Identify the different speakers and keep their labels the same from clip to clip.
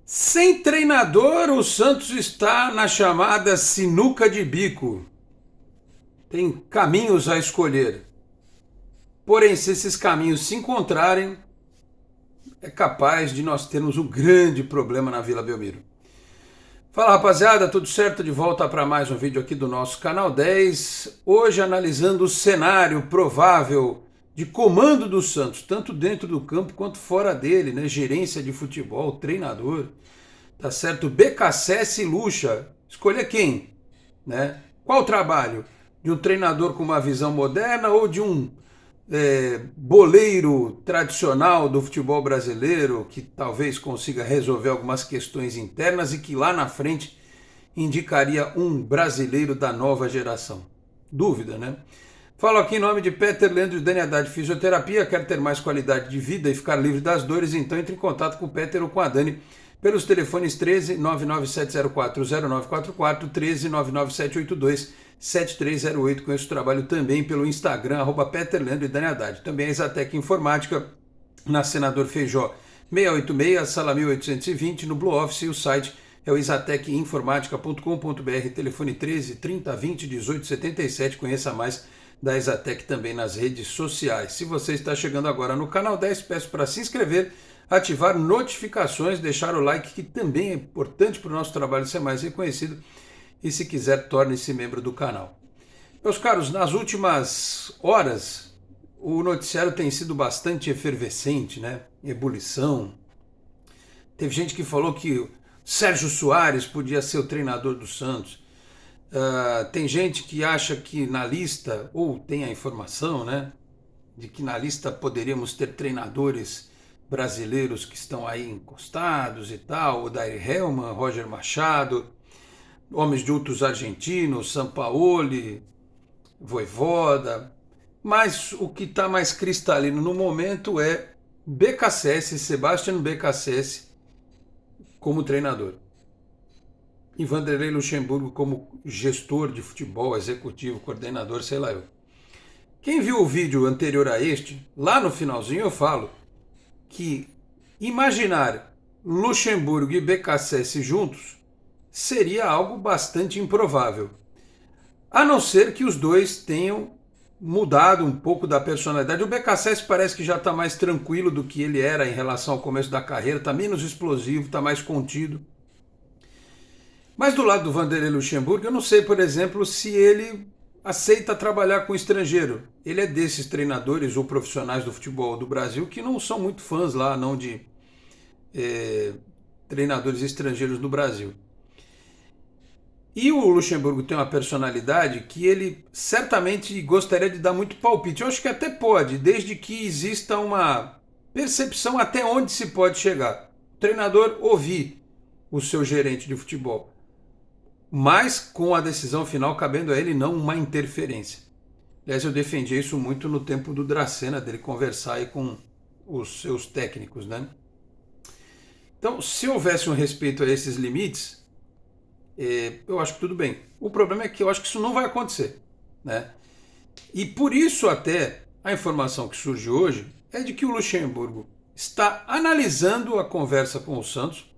Speaker 1: Sem treinador, o Santos está na chamada sinuca de bico. Tem caminhos a escolher. Porém, se esses caminhos se encontrarem, é capaz de nós termos um grande problema na Vila Belmiro. Fala, rapaziada, tudo certo? De volta para mais um vídeo aqui do nosso canal 10. Hoje analisando o cenário provável de comando do Santos, tanto dentro do campo quanto fora dele, né? Gerência de futebol, treinador, tá certo? BKSS e Lucha. Escolher quem, né? Qual o trabalho? De um treinador com uma visão moderna ou de um boleiro tradicional do futebol brasileiro que talvez consiga resolver algumas questões internas e que lá na frente indicaria um brasileiro da nova geração? Dúvida, né? Falo aqui em nome de Peter Leandro e Dani Haddad Fisioterapia. Quer ter mais qualidade de vida e ficar livre das dores? Então entre em contato com o Peter ou com a Dani pelos telefones 13 99704 0944, 13 99782 7308. Conheço o trabalho também pelo Instagram, @Peter Leandro e Dani Haddad. Também a Exatec Informática, na Senador Feijó 686, sala 1820, no Blue Office, e o site é o exatecinformatica.com.br, telefone 13 30 20 18 77. Conheça mais da Exatec também nas redes sociais. Se você está chegando agora no canal 10, peço para se inscrever, ativar notificações, deixar o like, que também é importante para o nosso trabalho ser mais reconhecido, e se quiser, torne-se membro do canal. Meus caros, nas últimas horas, o noticiário tem sido bastante efervescente, né? Ebulição. Teve gente que falou que Sérgio Soares podia ser o treinador do Santos. Tem gente que acha que na lista, ou tem a informação, né, de que na lista poderíamos ter treinadores brasileiros que estão aí encostados e tal, o Odair Hellmann, Roger Machado, homens de outros argentinos, Sampaoli, Vojvoda. Mas o que está mais cristalino no momento é BKSS, Sebastian BKSS como treinador e Vanderlei Luxemburgo como gestor de futebol, executivo, coordenador, sei lá eu. Quem viu o vídeo anterior a este, lá no finalzinho eu falo que imaginar Luxemburgo e BKSS juntos seria algo bastante improvável, a não ser que os dois tenham mudado um pouco da personalidade. O BKSS parece que já está mais tranquilo do que ele era em relação ao começo da carreira, está menos explosivo, está mais contido. Mas do lado do Vanderlei Luxemburgo, eu não sei, por exemplo, se ele aceita trabalhar com estrangeiro. Ele é desses treinadores ou profissionais do futebol do Brasil que não são muito fãs lá, não, de treinadores estrangeiros no Brasil. E o Luxemburgo tem uma personalidade que ele certamente gostaria de dar muito palpite. Eu acho que até pode, desde que exista uma percepção até onde se pode chegar. O treinador ouvir o seu gerente de futebol, mas com a decisão final cabendo a ele, não uma interferência. Aliás, eu defendi isso muito no tempo do Dracena, dele conversar aí com os seus técnicos, né? Então, se houvesse um respeito a esses limites, eu acho que tudo bem. O problema é que eu acho que isso não vai acontecer, né? E por isso até a informação que surge hoje é de que o Luxemburgo está analisando a conversa com o Santos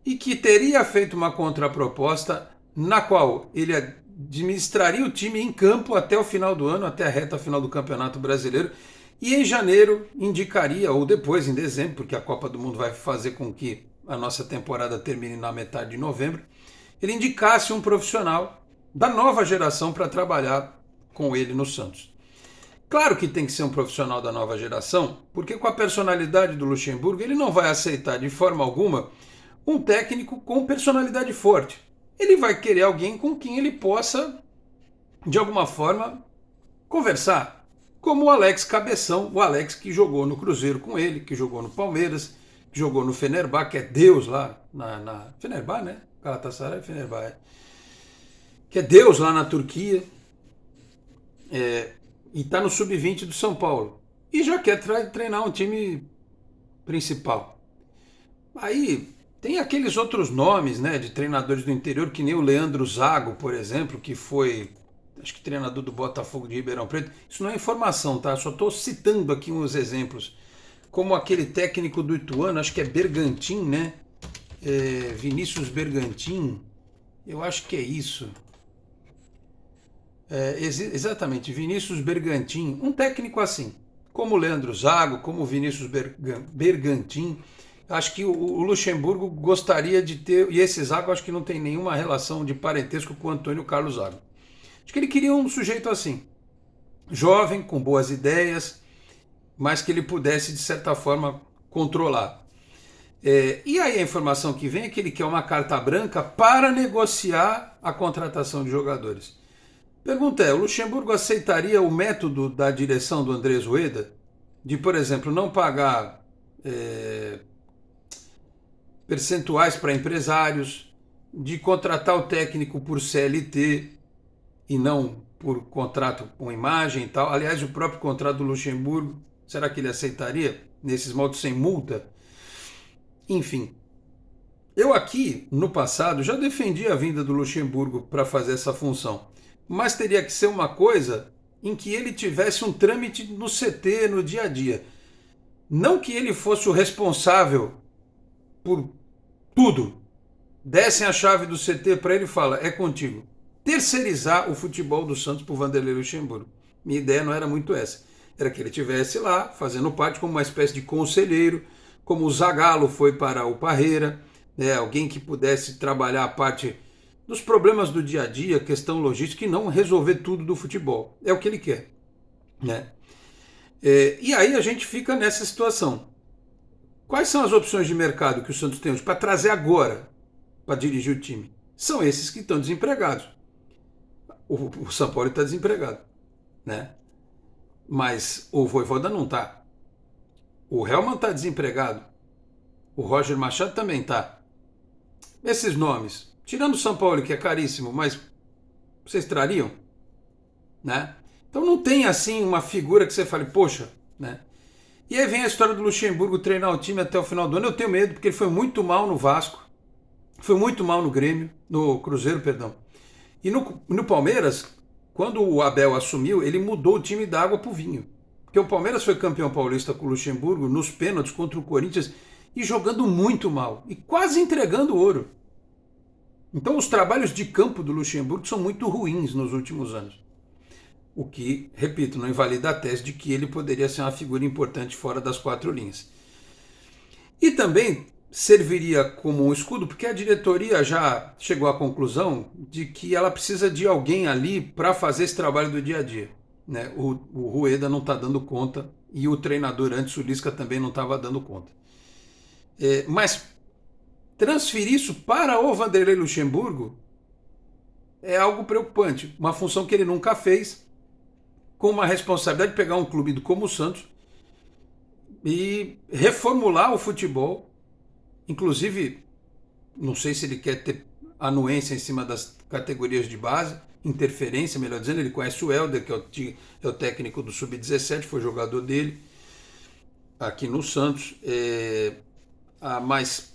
Speaker 1: e que teria feito uma contraproposta na qual ele administraria o time em campo até o final do ano, até a reta final do Campeonato Brasileiro, e em janeiro indicaria, ou depois em dezembro, porque a Copa do Mundo vai fazer com que a nossa temporada termine na metade de novembro, ele indicasse um profissional da nova geração para trabalhar com ele no Santos. Claro que tem que ser um profissional da nova geração, porque com a personalidade do Luxemburgo, ele não vai aceitar de forma alguma um técnico com personalidade forte. Ele vai querer alguém com quem ele possa, de alguma forma, conversar. Como o Alex Cabeção, o Alex que jogou no Cruzeiro com ele, que jogou no Palmeiras, que jogou no Fenerbahçe, que é Deus lá na Fenerbahçe, né? Galatasaray, Fenerbahçe. Que é Deus lá na Turquia. E está no sub-20 do São Paulo. E já quer treinar um time principal. Aí tem aqueles outros nomes, né, de treinadores do interior, que nem o Leandro Zago, por exemplo, que foi, acho que treinador do Botafogo de Ribeirão Preto. Isso não é informação, tá? Só estou citando aqui uns exemplos. Como aquele técnico do Ituano, acho que é Bergantin, né? Vinícius Bergantin, eu acho que é isso. Exatamente, Vinícius Bergantin, um técnico assim, como o Leandro Zago, como o Vinícius Bergantin. Acho que o Luxemburgo gostaria de ter, e esse Zago acho que não tem nenhuma relação de parentesco com o Antônio Carlos Zago. Acho que ele queria um sujeito assim, jovem, com boas ideias, mas que ele pudesse, de certa forma, controlar. E aí a informação que vem é que ele quer uma carta branca para negociar a contratação de jogadores. Pergunta é, o Luxemburgo aceitaria o método da direção do Andrés Rueda? De, por exemplo, não pagar percentuais para empresários, de contratar o técnico por CLT e não por contrato com imagem e tal. Aliás, o próprio contrato do Luxemburgo, será que ele aceitaria nesses modos sem multa? Enfim, eu aqui, no passado, já defendi a vinda do Luxemburgo para fazer essa função, mas teria que ser uma coisa em que ele tivesse um trâmite no CT, no dia a dia. Não que ele fosse o responsável por tudo. Dessem a chave do CT para ele e fala, é contigo. Terceirizar o futebol do Santos para o Vanderlei Luxemburgo. Minha ideia não era muito essa. Era que ele estivesse lá, fazendo parte como uma espécie de conselheiro, como o Zagallo foi para o Parreira, né? Alguém que pudesse trabalhar a parte dos problemas do dia a dia, questão logística, e não resolver tudo do futebol. É o que ele quer. Né? E aí a gente fica nessa situação. Quais são as opções de mercado que o Santos tem hoje para trazer agora para dirigir o time? São esses que estão desempregados. O São Paulo está desempregado, né? Mas o Vojvoda não está. O Helman está desempregado. O Roger Machado também está. Esses nomes, tirando o São Paulo, que é caríssimo, mas vocês trariam? Né? Então não tem assim uma figura que você fale, poxa, né? E aí vem a história do Luxemburgo treinar o time até o final do ano. Eu tenho medo, porque ele foi muito mal no Vasco, foi muito mal no Grêmio, no Cruzeiro, perdão. E no Palmeiras, quando o Abel assumiu, ele mudou o time da água para o vinho. Porque o Palmeiras foi campeão paulista com o Luxemburgo nos pênaltis contra o Corinthians e jogando muito mal. E quase entregando ouro. Então os trabalhos de campo do Luxemburgo são muito ruins nos últimos anos. O que, repito, não invalida a tese de que ele poderia ser uma figura importante fora das quatro linhas. E também serviria como um escudo, porque a diretoria já chegou à conclusão de que ela precisa de alguém ali para fazer esse trabalho do dia a dia. Né? O Rueda não está dando conta e o treinador antes, o Lisca, também não estava dando conta. Mas transferir isso para o Vanderlei Luxemburgo é algo preocupante. Uma função que ele nunca fez, com uma responsabilidade de pegar um clube como o Santos e reformular o futebol. Inclusive, não sei se ele quer ter anuência em cima das categorias de base, interferência, melhor dizendo. Ele conhece o Helder, que é o técnico do Sub-17, foi jogador dele aqui no Santos. Mas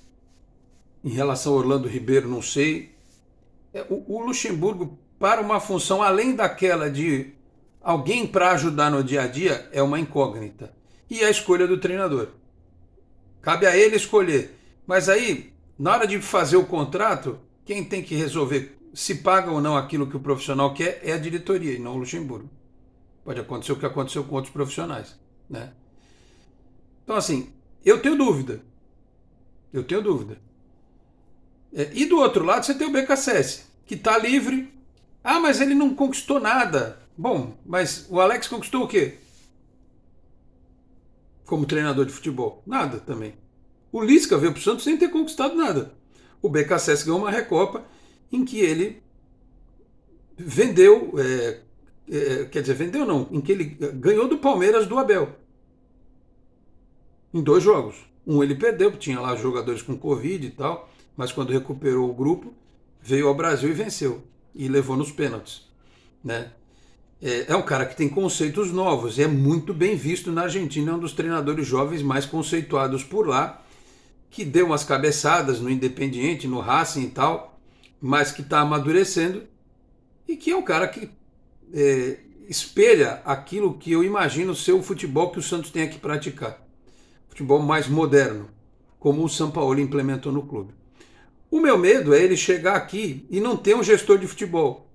Speaker 1: em relação ao Orlando Ribeiro, não sei. O Luxemburgo, para uma função além daquela de alguém para ajudar no dia a dia, é uma incógnita. E a escolha do treinador. Cabe a ele escolher. Mas aí, na hora de fazer o contrato, quem tem que resolver se paga ou não aquilo que o profissional quer é a diretoria e não o Luxemburgo. Pode acontecer o que aconteceu com outros profissionais. Né? Então, assim, eu tenho dúvida. E do outro lado você tem o BKSS, que está livre. Ah, mas ele não conquistou nada. Bom, mas o Alex conquistou o quê? Como treinador de futebol? Nada também. O Lisca veio para o Santos sem ter conquistado nada. O BKSS ganhou uma Recopa em que ele vendeu, vendeu não, em que ele ganhou do Palmeiras do Abel. Em 2 jogos. Um ele perdeu, porque tinha lá jogadores com Covid e tal, mas quando recuperou o grupo, veio ao Brasil e venceu. E levou nos pênaltis. Né? É um cara que tem conceitos novos, é muito bem visto na Argentina, é um dos treinadores jovens mais conceituados por lá, que deu umas cabeçadas no Independiente, no Racing e tal, mas que está amadurecendo e que é um cara que espelha aquilo que eu imagino ser o futebol que o Santos tem que praticar. Futebol mais moderno, como o São Paulo implementou no clube. O meu medo é ele chegar aqui e não ter um gestor de futebol.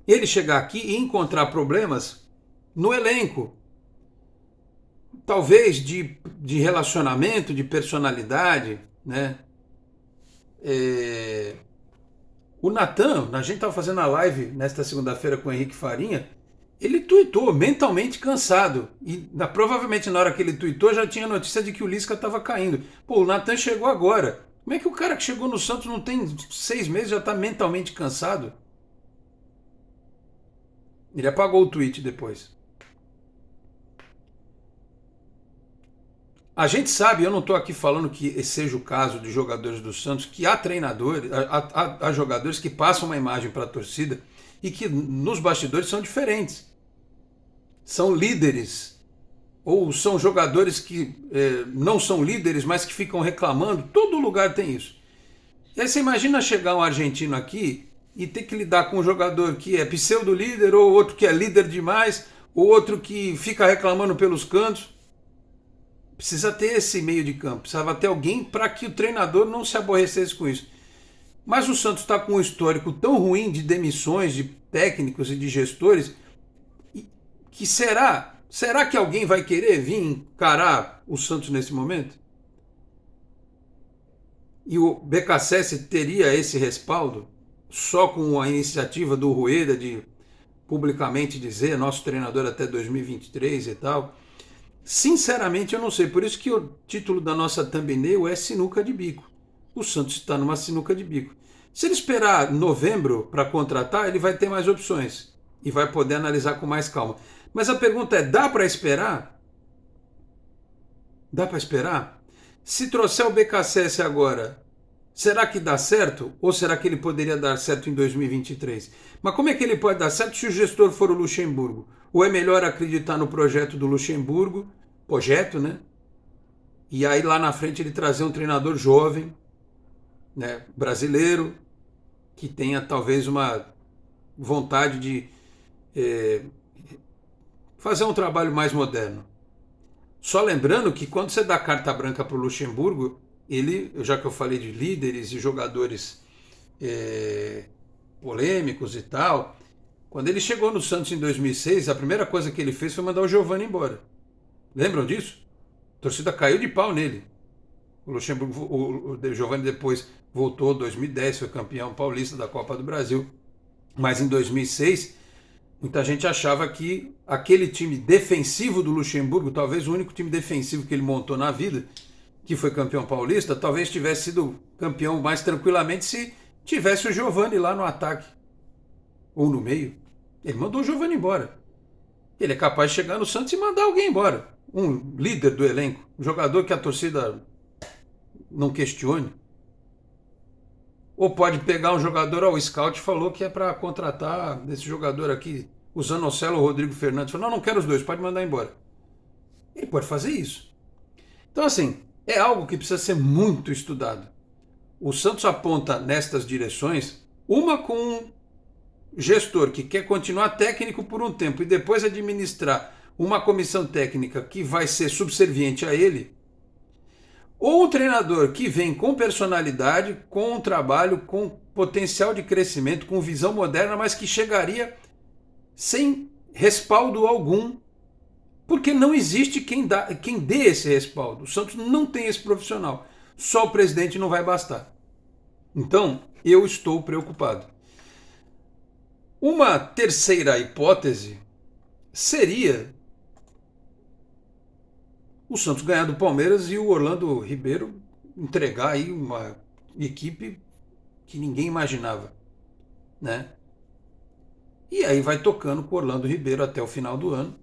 Speaker 1: Ele chegar aqui e encontrar problemas no elenco. Talvez de relacionamento, de personalidade, né? O Natan, a gente estava fazendo a live nesta segunda-feira com o Henrique Farinha, ele tuitou mentalmente cansado. E provavelmente na hora que ele tuitou já tinha notícia de que o Lisca estava caindo. Pô, o Natan chegou agora. Como é que o cara que chegou no Santos não tem 6 meses já está mentalmente cansado? Ele apagou o tweet depois. A gente sabe, eu não estou aqui falando que esse seja o caso de jogadores do Santos, que há treinadores, há jogadores que passam uma imagem para a torcida e que nos bastidores são diferentes. São líderes, ou são jogadores que não são líderes, mas que ficam reclamando. Todo lugar tem isso. E aí você imagina chegar um argentino aqui e ter que lidar com um jogador que é pseudo-líder, ou outro que é líder demais, ou outro que fica reclamando pelos cantos. Precisa ter esse meio de campo, precisava ter alguém para que o treinador não se aborrecesse com isso. Mas o Santos está com um histórico tão ruim de demissões de técnicos e de gestores que será que alguém vai querer vir encarar o Santos nesse momento? E o BKSS teria esse respaldo só com a iniciativa do Rueda de publicamente dizer nosso treinador até 2023 e tal? Sinceramente, eu não sei. Por isso que o título da nossa thumbnail é Sinuca de Bico. O Santos está numa sinuca de bico. Se ele esperar novembro para contratar, ele vai ter mais opções e vai poder analisar com mais calma. Mas a pergunta é, dá para esperar? Dá para esperar? Se trouxer o BKSS agora, será que dá certo? Ou será que ele poderia dar certo em 2023? Mas como é que ele pode dar certo se o gestor for o Luxemburgo? Ou é melhor acreditar no projeto do Luxemburgo, né? E aí lá na frente ele trazer um treinador jovem, né, brasileiro, que tenha talvez uma vontade de fazer um trabalho mais moderno. Só lembrando que quando você dá carta branca para o Luxemburgo, ele, já que eu falei de líderes e jogadores polêmicos e tal, quando ele chegou no Santos em 2006, a primeira coisa que ele fez foi mandar o Giovani embora. Lembram disso? A torcida caiu de pau nele. O Luxemburgo, o Giovani depois voltou em 2010, foi campeão paulista da Copa do Brasil. Mas em 2006, muita gente achava que aquele time defensivo do Luxemburgo, talvez o único time defensivo que ele montou na vida, que foi campeão paulista, talvez tivesse sido campeão mais tranquilamente se tivesse o Giovani lá no ataque. Ou no meio. Ele mandou o Giovani embora. Ele é capaz de chegar no Santos e mandar alguém embora. Um líder do elenco. Um jogador que a torcida não questione. Ou pode pegar um jogador, o scout falou que é para contratar esse jogador aqui, o Zanocelo ou o Rodrigo Fernandes. Falou, não quero os dois, pode mandar embora. Ele pode fazer isso. Então assim, é algo que precisa ser muito estudado. O Santos aponta nestas direções, uma com um gestor que quer continuar técnico por um tempo e depois administrar uma comissão técnica que vai ser subserviente a ele, ou um treinador que vem com personalidade, com um trabalho, com potencial de crescimento, com visão moderna, mas que chegaria sem respaldo algum, porque não existe quem dê esse respaldo. O Santos não tem esse profissional. Só o presidente não vai bastar. Então, eu estou preocupado. Uma terceira hipótese seria o Santos ganhar do Palmeiras e o Orlando Ribeiro entregar aí uma equipe que ninguém imaginava, né? E aí vai tocando com o Orlando Ribeiro até o final do ano,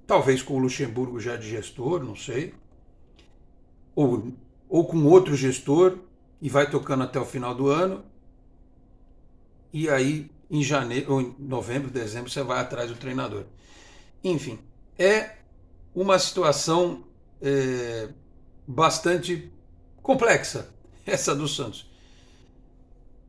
Speaker 1: talvez com o Luxemburgo já de gestor, não sei, ou com outro gestor, e vai tocando até o final do ano, e aí em janeiro, ou em novembro, dezembro, você vai atrás do treinador. Enfim, é uma situação bastante complexa, essa do Santos,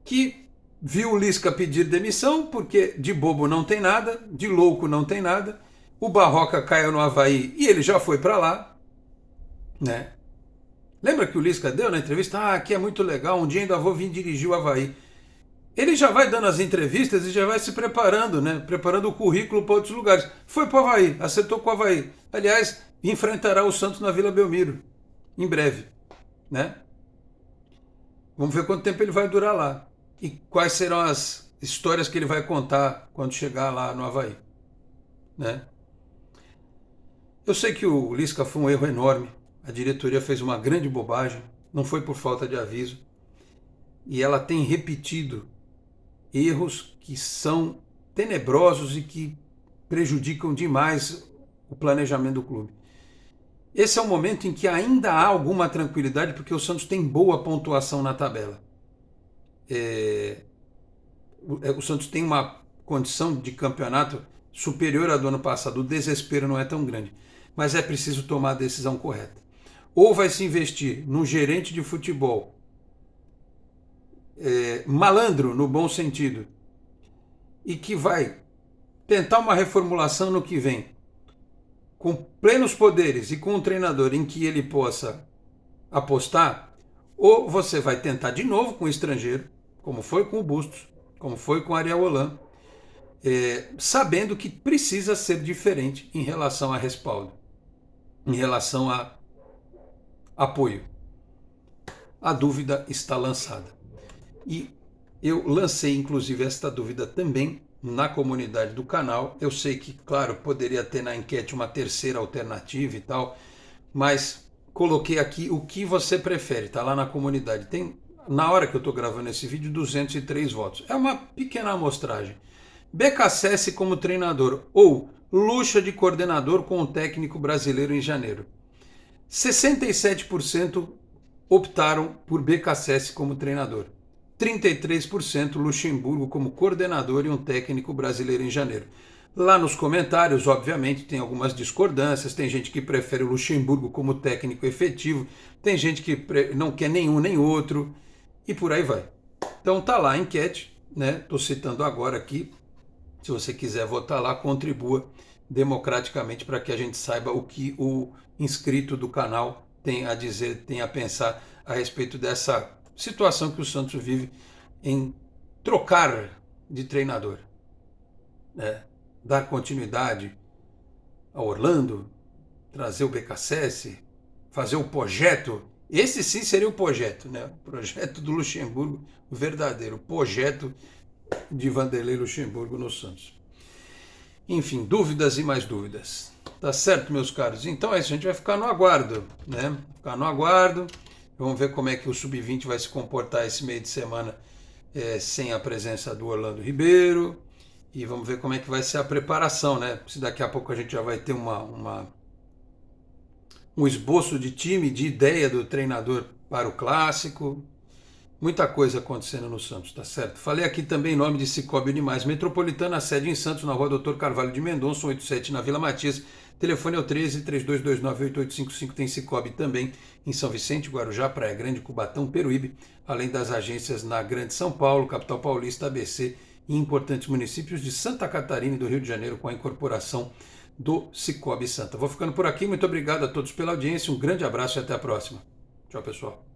Speaker 1: que viu o Lisca pedir demissão, porque de bobo não tem nada, de louco não tem nada, o Barroca caiu no Avaí e ele já foi para lá, né? Lembra que o Lisca deu na entrevista? Ah, aqui é muito legal, um dia ainda vou vir dirigir o Avaí. Ele já vai dando as entrevistas e já vai se preparando, né? Preparando o currículo para outros lugares. Foi para o Avaí, acertou com o Avaí. Aliás, enfrentará o Santos na Vila Belmiro, em breve, né? Vamos ver quanto tempo ele vai durar lá. E quais serão as histórias que ele vai contar quando chegar lá no Avaí, né? Eu sei que o Lisca foi um erro enorme. A diretoria fez uma grande bobagem. Não foi por falta de aviso. E ela tem repetido erros que são tenebrosos e que prejudicam demais o planejamento do clube. Esse é o momento em que ainda há alguma tranquilidade, porque o Santos tem boa pontuação na tabela. O Santos tem uma condição de campeonato superior à do ano passado. O desespero não é tão grande, mas é preciso tomar a decisão correta. Ou vai se investir num gerente de futebol malandro, no bom sentido, e que vai tentar uma reformulação no que vem, com plenos poderes e com um treinador em que ele possa apostar, ou você vai tentar de novo com o estrangeiro, como foi com o Bustos, como foi com o Ariel Holan, sabendo que precisa ser diferente em relação a respaldo, em relação a apoio. A dúvida está lançada. E eu lancei, inclusive, esta dúvida também na comunidade do canal. Eu sei que, claro, poderia ter na enquete uma terceira alternativa e tal, mas coloquei aqui o que você prefere, tá lá na comunidade. Tem, na hora que eu estou gravando esse vídeo, 203 votos. É uma pequena amostragem. BKSS como treinador ou Lucha de coordenador com o técnico brasileiro em janeiro. 67% optaram por BKSS como treinador. 33% Luxemburgo como coordenador e um técnico brasileiro em janeiro. Lá nos comentários, obviamente, tem algumas discordâncias, tem gente que prefere o Luxemburgo como técnico efetivo, tem gente que não quer nenhum nem outro, e por aí vai. Então tá lá a enquete, né? Estou citando agora aqui. Se você quiser votar lá, contribua democraticamente para que a gente saiba o que o inscrito do canal tem a dizer, tem a pensar a respeito dessa situação que o Santos vive em trocar de treinador, né? Dar continuidade ao Orlando, trazer o BKSS, fazer o projeto. Esse sim seria o projeto, né? O projeto do Luxemburgo, o verdadeiro projeto de Vanderlei Luxemburgo no Santos. Enfim, dúvidas e mais dúvidas. Tá certo, meus caros? Então é isso, a gente vai ficar no aguardo, né? Ficar no aguardo. Vamos ver como é que o Sub-20 vai se comportar esse meio de semana sem a presença do Orlando Ribeiro. E vamos ver como é que vai ser a preparação, né? Se daqui a pouco a gente já vai ter um esboço de time, de ideia do treinador para o Clássico. Muita coisa acontecendo no Santos, tá certo? Falei aqui também em nome de Cicobi Unimaes Metropolitana, sede em Santos, na rua Doutor Carvalho de Mendonça, 187, na Vila Matias. Telefone é o 13-3229-8855. Tem Cicobi também em São Vicente, Guarujá, Praia Grande, Cubatão, Peruíbe, além das agências na Grande São Paulo, Capital Paulista, ABC e importantes municípios de Santa Catarina e do Rio de Janeiro, com a incorporação do Cicobi Santa. Vou ficando por aqui, muito obrigado a todos pela audiência, um grande abraço e até a próxima. Tchau, pessoal.